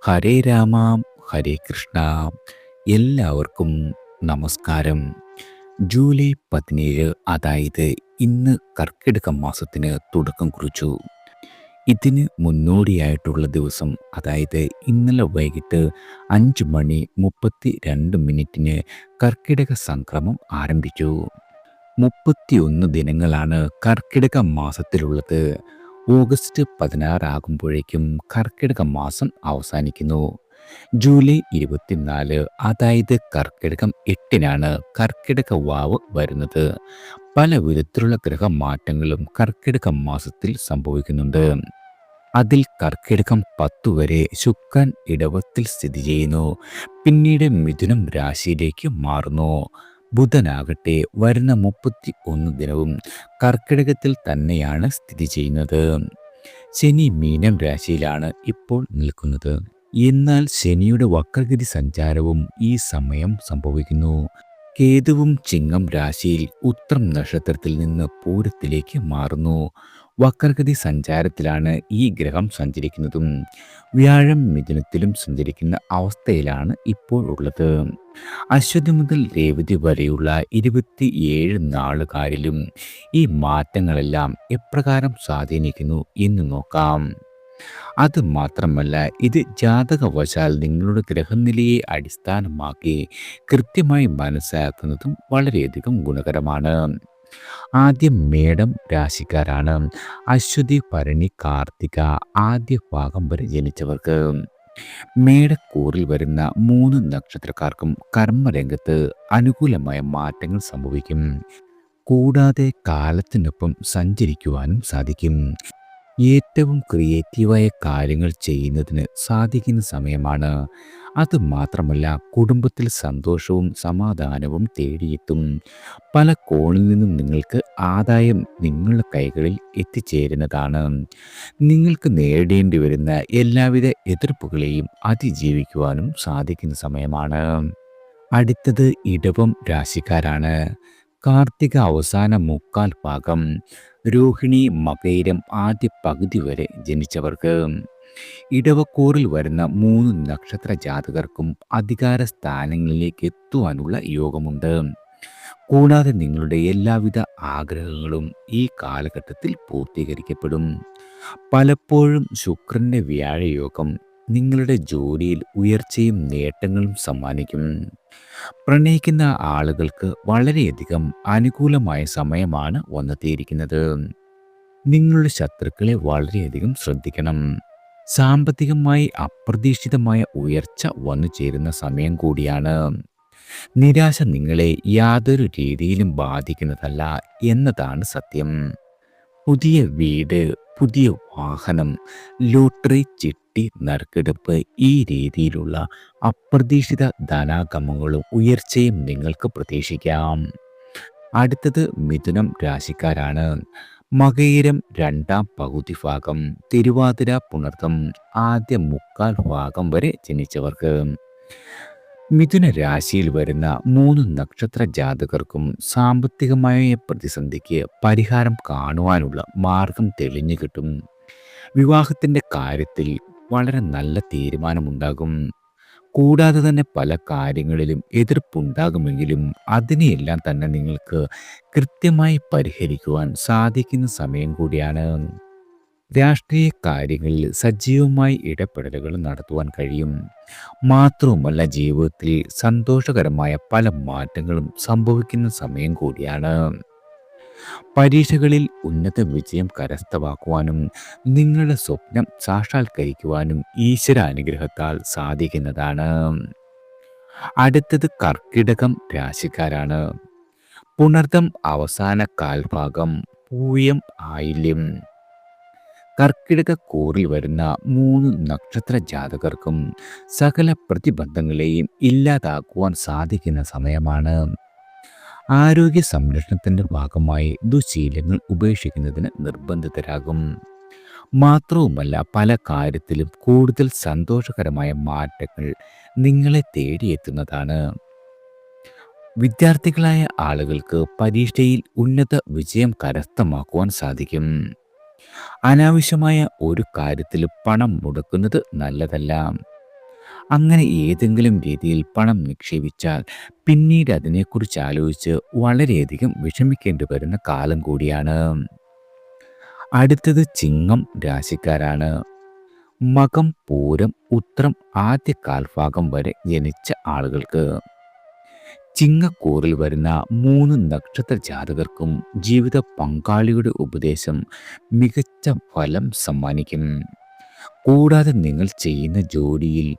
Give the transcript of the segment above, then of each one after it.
ഹരേ രാമ ഹരേ കൃഷ്ണ. എല്ലാവർക്കും നമസ്കാരം. ജൂലൈ 17, അതായത് ഇന്ന് കർക്കിടക മാസത്തിന് തുടക്കം കുറിച്ചു. ഇതിന് മുന്നോടിയായിട്ടുള്ള ദിവസം, അതായത് ഇന്നലെ വൈകിട്ട് 5:32 കർക്കിടക സംക്രമം ആരംഭിച്ചു. 31 ദിനങ്ങളാണ് കർക്കിടക മാസത്തിലുള്ളത്. ഓഗസ്റ്റ് 16 ആകുമ്പോഴേക്കും കർക്കിടക മാസം അവസാനിക്കുന്നു. ജൂലൈ 24, അതായത് കർക്കിടകം 8-നാണ് കർക്കിടക വാവ് വരുന്നത്. പല വിധത്തിലുള്ള ഗ്രഹമാറ്റങ്ങളും കർക്കിടക മാസത്തിൽ സംഭവിക്കുന്നുണ്ട്. അതിൽ കർക്കിടകം 10 വരെ ശുക്രൻ ഇടവത്തിൽ സ്ഥിതി ചെയ്യുന്നു. പിന്നീട് മിഥുനം രാശിയിലേക്ക് മാറുന്നു. ബുധനാകട്ടെ വരുന്ന 31 ദിനവും കർക്കിടകത്തിൽ തന്നെയാണ് സ്ഥിതി ചെയ്യുന്നത്. ശനി മീനം രാശിയിലാണ് ഇപ്പോൾ നിൽക്കുന്നത്. എന്നാൽ ശനിയുടെ വക്രഗതി സഞ്ചാരവും ഈ സമയം സംഭവിക്കുന്നു. കേതുവും ചിങ്ങം രാശിയിൽ ഉത്രം നക്ഷത്രത്തിൽ നിന്ന് പൂരത്തിലേക്ക് മാറുന്നു. വക്രഗതി സഞ്ചാരത്തിലാണ് ഈ ഗ്രഹം സഞ്ചരിക്കുന്നതും. വ്യാഴം മിഥുനത്തിലും സഞ്ചരിക്കുന്ന അവസ്ഥയിലാണ് ഇപ്പോൾ ഉള്ളത്. അശ്വതി മുതൽ രേവതി വരെയുള്ള 27 നാളുകാരിലും ഈ മാറ്റങ്ങളെല്ലാം എപ്രകാരം സ്വാധീനിക്കുന്നു എന്ന് നോക്കാം. അത് മാത്രമല്ല, ഇത് ജാതകവശാൽ നിങ്ങളുടെ ഗ്രഹനിലയെ അടിസ്ഥാനമാക്കി കൃത്യമായി മനസ്സിലാക്കുന്നതും വളരെയധികം ഗുണകരമാണ്. ആദ്യം മേടം രാശിക്കാരാണ്. അശ്വതി, ഭരണി, കാർത്തിക ആദ്യ ഭാഗം വരെ ജനിച്ചവർക്ക്. മേടക്കൂറിൽ വരുന്ന 3 നക്ഷത്രക്കാർക്കും കർമ്മരംഗത്ത് അനുകൂലമായ മാറ്റങ്ങൾ സംഭവിക്കും. കൂടാതെ കാലത്തിനൊപ്പം സഞ്ചരിക്കുവാനും സാധിക്കും. ഏറ്റവും ക്രിയേറ്റീവായ കാര്യങ്ങൾ ചെയ്യുന്നതിന് സാധിക്കുന്ന സമയമാണ്. അതുമാത്രമല്ല, കുടുംബത്തിൽ സന്തോഷവും സമാധാനവും തേടിയെത്തും. പല കോണിൽ നിന്നും നിങ്ങൾക്ക് ആദായം നിങ്ങളുടെ കൈകളിൽ എത്തിച്ചേരുന്നതാണ്. നിങ്ങൾക്ക് നേരിടേണ്ടി വരുന്ന എല്ലാവിധ എതിർപ്പുകളെയും അതിജീവിക്കുവാനും സാധിക്കുന്ന സമയമാണ്. അടുത്തത് ഇടവം രാശിക്കാരാണ്. കാർത്തിക അവസാന 3/4 ഭാഗം, രോഹിണി, മകയിരം ആദ്യ പകുതി വരെ ജനിച്ചവർക്ക്. ഇടവക്കൂറിൽ വരുന്ന 3 നക്ഷത്ര ജാതകർക്കും അധികാര സ്ഥാനങ്ങളിലേക്ക് എത്തുവാനുള്ള യോഗമുണ്ട്. കൂടാതെ നിങ്ങളുടെ എല്ലാവിധ ആഗ്രഹങ്ങളും ഈ കാലഘട്ടത്തിൽ പൂർത്തീകരിക്കപ്പെടും. പലപ്പോഴും ശുക്രന്റെ വ്യാഴയോഗം നിങ്ങളുടെ ജോലിയിൽ ഉയർച്ചയും നേട്ടങ്ങളും സമ്മാനിക്കും. പ്രണയിക്കുന്ന ആളുകൾക്ക് വളരെയധികം അനുകൂലമായ സമയമാണ് വന്നെത്തിയിരിക്കുന്നത്. നിങ്ങളുടെ ശത്രുക്കളെ വളരെയധികം ശ്രദ്ധിക്കണം. സാമ്പത്തികമായി അപ്രതീക്ഷിതമായ ഉയർച്ച വന്നു ചേരുന്ന സമയം കൂടിയാണ്. നിരാശ നിങ്ങളെ യാതൊരു രീതിയിലും ബാധിക്കുന്നതല്ല എന്നതാണ് സത്യം. പുതിയ വീട്, പുതിയ വാഹനം, ലോട്ടറി, ചിട്ടി, നറുക്കെടുപ്പ്, ഈ രീതിയിലുള്ള അപ്രതീക്ഷിത ധനാഗമങ്ങളും ഉയർച്ചയും നിങ്ങൾക്ക് പ്രതീക്ഷിക്കാം. അടുത്തത് മിഥുനം രാശിക്കാരാണ്. മകയിരം 2/2 പകുതി ഭാഗം, തിരുവാതിര, പുണർതം ആദ്യ 3/4 ഭാഗം വരെ ജനിച്ചവർക്ക്. മിഥുന രാശിയിൽ വരുന്ന 3 നക്ഷത്ര ജാതകർക്കും സാമ്പത്തികമായ പ്രതിസന്ധിക്ക് പരിഹാരം കാണുവാനുള്ള മാർഗം തെളിഞ്ഞു കിട്ടും. വിവാഹത്തിൻ്റെ കാര്യത്തിൽ വളരെ നല്ല തീരുമാനമുണ്ടാകും. കൂടാതെ തന്നെ പല കാര്യങ്ങളിലും എതിർപ്പുണ്ടാകുമെങ്കിലും അതിനെയെല്ലാം തന്നെ നിങ്ങൾക്ക് കൃത്യമായി പരിഹരിക്കുവാൻ സാധിക്കുന്ന സമയം കൂടിയാണ്. രാഷ്ട്രീയ കാര്യങ്ങളിൽ സജീവമായി ഇടപെടലുകൾ നടത്തുവാൻ കഴിയും. മാത്രവുമല്ല, ജീവിതത്തിൽ സന്തോഷകരമായ പല മാറ്റങ്ങളും സംഭവിക്കുന്ന സമയം കൂടിയാണ്. പരീക്ഷകളിൽ ഉന്നത വിജയം കരസ്ഥമാക്കുവാനും നിങ്ങളുടെ സ്വപ്നം സാക്ഷാത്കരിക്കുവാനും ഈശ്വര അനുഗ്രഹത്താൽ സാധിക്കുന്നതാണ്. അടുത്തത് കർക്കിടകം രാശിക്കാരാണ്. പുണർതം അവസാന കാൽഭാഗം, പൂയം, ആയില്യം. കർക്കിടക കൂറിൽ വരുന്ന 3 നക്ഷത്ര ജാതകർക്കും സകല പ്രതിബന്ധങ്ങളെയും ഇല്ലാതാക്കുവാൻ സാധിക്കുന്ന സമയമാണ്. ആരോഗ്യ സംരക്ഷണത്തിൻ്റെ ഭാഗമായി ദുശീലങ്ങൾ ഉപേക്ഷിക്കുന്നതിന് നിർബന്ധിതരാകും. മാത്രവുമല്ല, പല കാര്യത്തിലും കൂടുതൽ സന്തോഷകരമായ മാറ്റങ്ങൾ നിങ്ങളെ തേടിയെത്തുന്നതാണ്. വിദ്യാർത്ഥികളായ ആളുകൾക്ക് പരീക്ഷയിൽ ഉന്നത വിജയം കരസ്ഥമാക്കുവാൻ സാധിക്കും. അനാവശ്യമായ ഒരു കാര്യത്തിൽ പണം മുടക്കുന്നത് നല്ലതല്ല. അങ്ങനെ ഏതെങ്കിലും രീതിയിൽ പണം നിക്ഷേപിച്ചാൽ പിന്നീട് അതിനെക്കുറിച്ച് ആലോചിച്ച് വളരെയധികം വിഷമിക്കേണ്ടി വരുന്ന കാലം കൂടിയാണ്. അടുത്തത് ചിങ്ങം രാശിക്കാരാണ്. മകം, പൂരം, ഉത്രം ആദ്യ കാൽഭാഗം വരെ ജനിച്ച ആളുകൾക്ക് ചിങ്ങക്കൂറിൽ വരുന്ന 3 നക്ഷത്ര ജാതകർക്കും ജീവിത പങ്കാളിയുടെ ഉപദേശം മികച്ച ഫലം സമ്മാനിക്കും. കൂടാതെ നിങ്ങൾ ചെയ്യുന്ന ജോലിയിൽ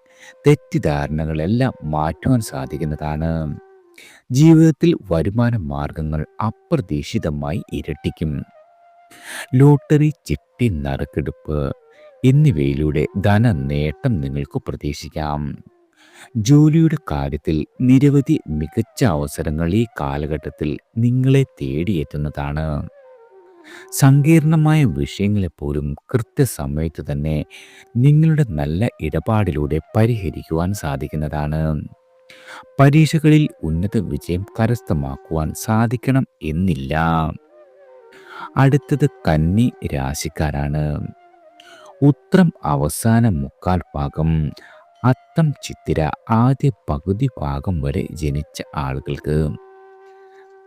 തെറ്റിദ്ധാരണകളെല്ലാം മാറ്റുവാൻ സാധിക്കുന്നതാണ്. ജീവിതത്തിൽ വരുമാന മാർഗങ്ങൾ അപ്രതീക്ഷിതമായി ഇരട്ടിക്കും. ലോട്ടറി, ചിട്ടി, നറുക്കെടുപ്പ് എന്നിവയിലൂടെ ധനനേട്ടം നിങ്ങൾക്ക് പ്രതീക്ഷിക്കാം. ജോലിയുടെ കാര്യത്തിൽ നിരവധി മികച്ച അവസരങ്ങൾ ഈ കാലഘട്ടത്തിൽ നിങ്ങളെ തേടിയെത്തുന്നതാണ്. സങ്കീർണമായ വിഷയങ്ങളെപ്പോലും കൃത്യസമയത്ത് തന്നെ നിങ്ങളുടെ നല്ല ഇടപാടിലൂടെ പരിഹരിക്കുവാൻ സാധിക്കുന്നതാണ്. പരീക്ഷകളിൽ ഉന്നത വിജയം കരസ്ഥമാക്കുവാൻ സാധിക്കണം എന്നില്ല. അടുത്തത് കന്നി രാശിക്കാരാണ്. ഉത്രം അവസാന മുക്കാൽ ഭാഗം, അത്തം, ചിത്തിര ആദ്യ പകുതി ഭാഗം വരെ ജനിച്ച ആളുകൾക്ക്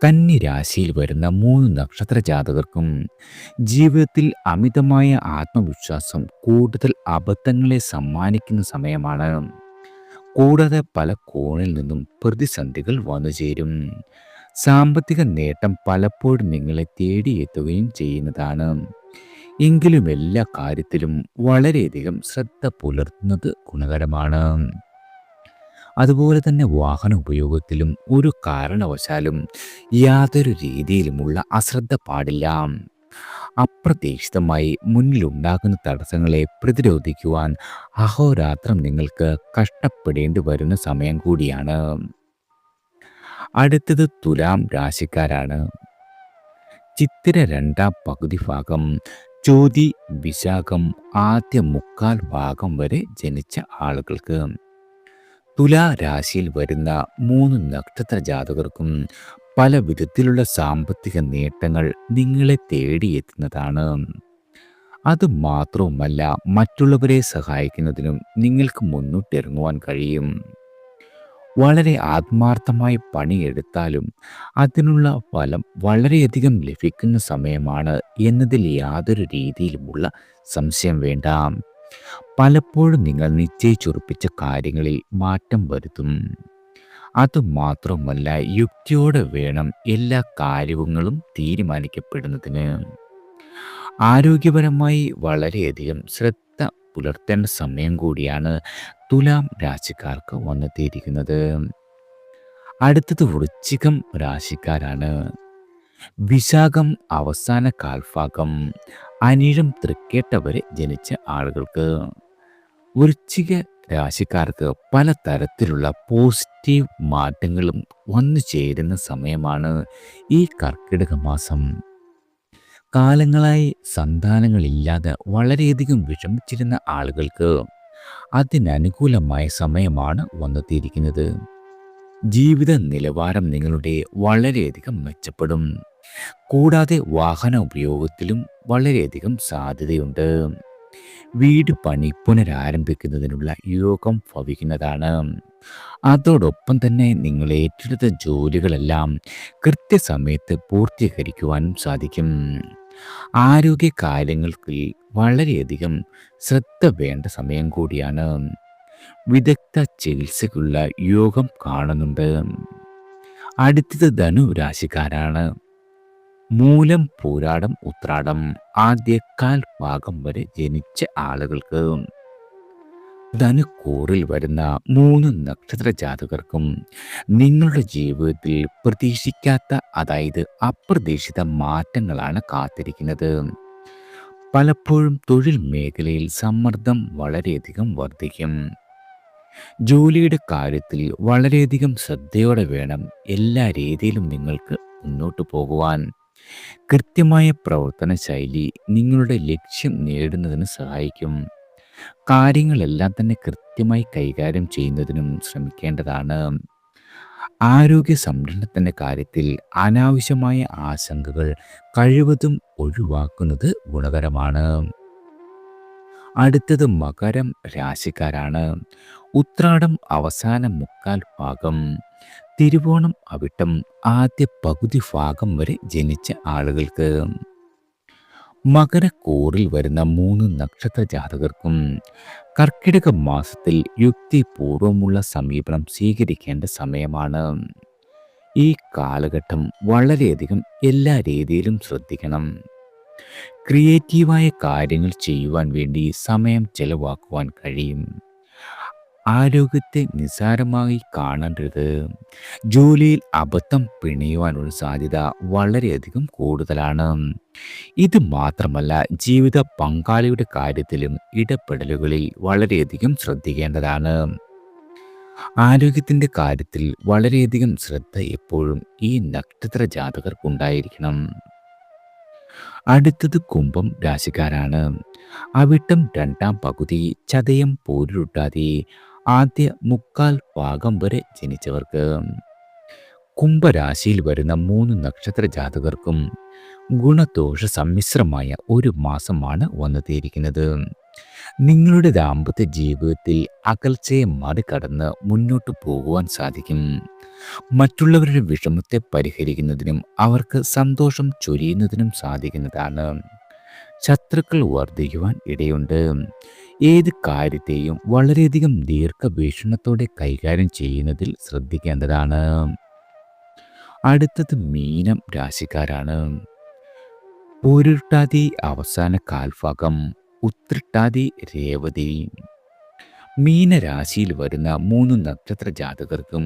കന്നി രാശിയിൽ വരുന്ന 3 നക്ഷത്ര ജാതകർക്കും ജീവിതത്തിൽ അമിതമായ ആത്മവിശ്വാസം കൂടുതൽ അബദ്ധങ്ങളെ സമ്മാനിക്കുന്ന സമയമാണ്. കൂടാതെ പല കോണിൽ നിന്നും പ്രതിസന്ധികൾ വന്നു ചേരും. സാമ്പത്തിക നേട്ടം പലപ്പോഴും നിങ്ങളെ തേടിയെത്തുകയും ചെയ്യുന്നതാണ്. എങ്കിലും എല്ലാ കാര്യത്തിലും വളരെയധികം ശ്രദ്ധ പുലർത്തുന്നത് ഗുണകരമാണ്. അതുപോലെ തന്നെ വാഹന ഉപയോഗത്തിലും ഒരു കാരണവശാലും യാതൊരു രീതിയിലുമുള്ള അശ്രദ്ധ പാടില്ല. അപ്രതീക്ഷിതമായി മുന്നിലുണ്ടാകുന്ന തടസ്സങ്ങളെ പ്രതിരോധിക്കുവാൻ അഹോരാത്രം നിങ്ങൾക്ക് കഷ്ടപ്പെടേണ്ടി വരുന്ന സമയം കൂടിയാണ്. അടുത്തത് തുലാം രാശിക്കാരാണ്. ചിത്തിര രണ്ടാം പകുതി ഭാഗം, ചോതി, വിശാഖം ആദ്യ മുക്കാൽ ഭാഗം വരെ ജനിച്ച ആളുകൾക്ക് തുലാ രാശിയിൽ വരുന്ന 3 നക്ഷത്ര ജാതകർക്കും പല വിധത്തിലുള്ള സാമ്പത്തിക നേട്ടങ്ങൾ നിങ്ങളെ തേടിയെത്തുന്നതാണ്. അതുമാത്രവുമല്ല, മറ്റുള്ളവരെ സഹായിക്കുന്നതിനും നിങ്ങൾക്ക് മുന്നോട്ടിറങ്ങുവാൻ കഴിയും. വളരെ ആത്മാർത്ഥമായി പണിയെടുത്താലും അതിനുള്ള ഫലം വളരെയധികം ലഭിക്കുന്ന സമയമാണ് എന്നതിൽ യാതൊരു രീതിയിലുമുള്ള സംശയം വേണ്ട. പലപ്പോഴും നിങ്ങൾ നിശ്ചയിച്ചുറപ്പിച്ച കാര്യങ്ങളിൽ മാറ്റം വരുത്തും. അതുമാത്രമല്ല, യുക്തിയോടെ വേണം എല്ലാ കാര്യങ്ങളും തീരുമാനിക്കപ്പെടുന്നതിന്. ആരോഗ്യപരമായി വളരെയധികം ശ്രദ്ധ പുലർത്തേണ്ട സമയം കൂടിയാണ് തുലാം രാശിക്കാർക്ക് വന്നെത്തിയിരിക്കുന്നത്. അടുത്തത് വൃശ്ചികം രാശിക്കാരാണ്. വിശാഖം അവസാന കാൽഭാഗം, അനിഴം, തൃക്കേട്ട വരെ ജനിച്ച ആളുകൾക്ക് വൃശ്ചിക രാശിക്കാർക്ക് പലതരത്തിലുള്ള പോസിറ്റീവ് മാറ്റങ്ങളും വന്നു ചേരുന്ന സമയമാണ് ഈ കർക്കിടക മാസം. കാലങ്ങളായി സന്താനങ്ങളില്ലാതെ വളരെയധികം വിഷമിച്ചിരുന്ന ആളുകൾക്ക് അതിനനുകൂലമായ സമയമാണ് വന്നെത്തിയിരിക്കുന്നത്. ജീവിത നിലവാരം നിങ്ങളുടെ വളരെയധികം മെച്ചപ്പെടും. കൂടാതെ വാഹന ഉപയോഗത്തിലും വളരെയധികം സാധ്യതയുണ്ട്. വീട് പണി പുനരാരംഭിക്കുന്നതിനുള്ള യോഗം ഭവിക്കുന്നതാണ്. അതോടൊപ്പം തന്നെ നിങ്ങൾ ഏറ്റെടുത്ത ജോലികളെല്ലാം കൃത്യസമയത്ത് പൂർത്തീകരിക്കുവാനും സാധിക്കും. ആരോഗ്യ കാര്യങ്ങൾക്ക് വളരെയധികം ശ്രദ്ധ വേണ്ട സമയം കൂടിയാണ്. വിദഗ്ധ ചികിത്സയ്ക്കുള്ള യോഗം കാണുന്നുണ്ട്. അടുത്തത് ധനു രാശിക്കാരാണ്. മൂലം, പൂരാടം, ഉത്രാടം ആദ്യകാൽ ഭാഗം വരെ ജനിച്ച ആളുകൾക്ക് ധനുക്കൂറിൽ വരുന്ന 3 നക്ഷത്ര ജാതകർക്കും നിങ്ങളുടെ ജീവിതത്തിൽ പ്രതീക്ഷിക്കാത്ത, അതായത് അപ്രതീക്ഷിത മാറ്റങ്ങളാണ് കാത്തിരിക്കുന്നത്. പലപ്പോഴും തൊഴിൽ മേഖലയിൽ സമ്മർദ്ദം വളരെയധികം വർദ്ധിക്കും. ജോലിയുടെ കാര്യത്തിൽ വളരെയധികം ശ്രദ്ധയോടെ വേണം എല്ലാ രീതിയിലും നിങ്ങൾക്ക് മുന്നോട്ട് പോകുവാൻ. കൃത്യമായ പ്രവർത്തന ശൈലി നിങ്ങളുടെ ലക്ഷ്യം നേടുന്നതിന് സഹായിക്കും. കാര്യങ്ങളെല്ലാം തന്നെ കൃത്യമായി കൈകാര്യം ചെയ്യുന്നതിനും ശ്രമിക്കേണ്ടതാണ്. ആരോഗ്യ സംരക്ഷണത്തിൻ്റെ കാര്യത്തിൽ അനാവശ്യമായ ആശങ്കകൾ കഴിവതും ഒഴിവാക്കുന്നത് ഗുണകരമാണ്. അടുത്തത് മകരം രാശിക്കാരാണ്. ഉത്രാടം അവസാന മുക്കാൽ ഭാഗം, തിരുവോണം അവിട്ടം ആദ്യ പകുതി ഭാഗം വരെ ജനിച്ച ആളുകൾക്ക്, മകരക്കൂറിൽ വരുന്ന 3 നക്ഷത്ര ജാതകർക്കും കർക്കിടക മാസത്തിൽ യുക്തിപൂർവമുള്ള സമീപനം സ്വീകരിക്കേണ്ട സമയമാണ്. ഈ കാലഘട്ടം വളരെയധികം എല്ലാ രീതിയിലും ശ്രദ്ധിക്കണം. ക്രിയേറ്റീവായ കാര്യങ്ങൾ ചെയ്യുവാൻ വേണ്ടി സമയം ചെലവാക്കുവാൻ കഴിയും. ആരോഗ്യത്തെ നിസ്സാരമായി കാണരുത്. ജോലിയിൽ അബദ്ധം പിണയുവാനുള്ള സാധ്യത വളരെയധികം കൂടുതലാണ്. ഇത് മാത്രമല്ല, ജീവിത പങ്കാളിയുടെ കാര്യത്തിലും ഇടപെടലുകളിൽ വളരെയധികം ശ്രദ്ധിക്കേണ്ടതാണ്. ആരോഗ്യത്തിൻ്റെ കാര്യത്തിൽ വളരെയധികം ശ്രദ്ധ എപ്പോഴും ഈ നക്ഷത്ര ജാതകർക്കുണ്ടായിരിക്കണം. അടുത്തത് കുംഭം രാശിക്കാരാണ്. അവിട്ടം രണ്ടാം പകുതി, ചതയം പോരുരുട്ടാതി ആദ്യ മുക്കാൽ ഭാഗം വരെ ജനിച്ചവർക്ക്, കുംഭരാശിയിൽ വരുന്ന 3 നക്ഷത്ര ജാതകർക്കും ഗുണദോഷ സമ്മിശ്രമായ ഒരു മാസമാണ് വന്നെത്തിയിരിക്കുന്നത്. നിങ്ങളുടെ ദാമ്പത്യ ജീവിതത്തിൽ അകൽച്ചയെ മറികടന്ന് മുന്നോട്ട് പോകുവാൻ സാധിക്കും. മറ്റുള്ളവരുടെ വിഷമത്തെ പരിഹരിക്കുന്നതിനും അവർക്ക് സന്തോഷം ചൊരിയുന്നതിനും സാധിക്കുന്നതാണ്. ശത്രുക്കൾ വർദ്ധിക്കുവാൻ ഇടയുണ്ട്. ഏത് കാര്യത്തെയും വളരെയധികം ദീർഘവീക്ഷണത്തോടെ കൈകാര്യം ചെയ്യുന്നതിൽ ശ്രദ്ധിക്കേണ്ടതാണ്. അടുത്തത് മീനം രാശിക്കാരാണ്. പൂരുരുട്ടാതി അവസാന കാൽഭാഗം, ഉത്രട്ടാതി രേവതി മീനരാശിയിൽ വരുന്ന 3 നക്ഷത്ര ജാതകർക്കും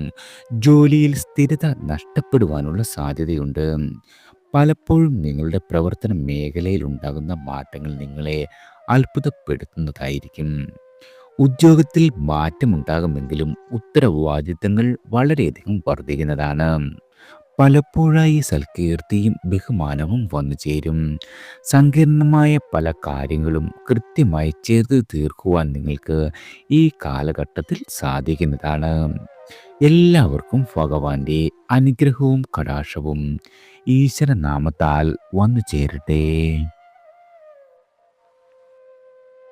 ജോലിയിൽ സ്ഥിരത നഷ്ടപ്പെടുവാനുള്ള സാധ്യതയുണ്ട്. പലപ്പോഴും നിങ്ങളുടെ പ്രവർത്തന മേഖലയിൽ ഉണ്ടാകുന്ന മാറ്റങ്ങൾ നിങ്ങളെ അത്ഭുതപ്പെടുത്തുന്നതായിരിക്കും. ഉദ്യോഗത്തിൽ മാറ്റമുണ്ടാകുമെങ്കിലും ഉത്തരവാദിത്തങ്ങൾ വളരെയധികം വർദ്ധിക്കുന്നതാണ്. പലപ്പോഴായി സൽകീർത്തിയും ബഹുമാനവും വന്നു ചേരും. സങ്കീർണമായ പല കാര്യങ്ങളും കൃത്യമായി ചെയ്തു തീർക്കുവാൻ നിങ്ങൾക്ക് ഈ കാലഘട്ടത്തിൽ സാധിക്കുന്നതാണ്. എല്ലാവർക്കും ഭഗവാന്റെ അനുഗ്രഹവും കടാക്ഷവും ഈശ്വരനാമത്താൽ വന്നു ചേരട്ടെ.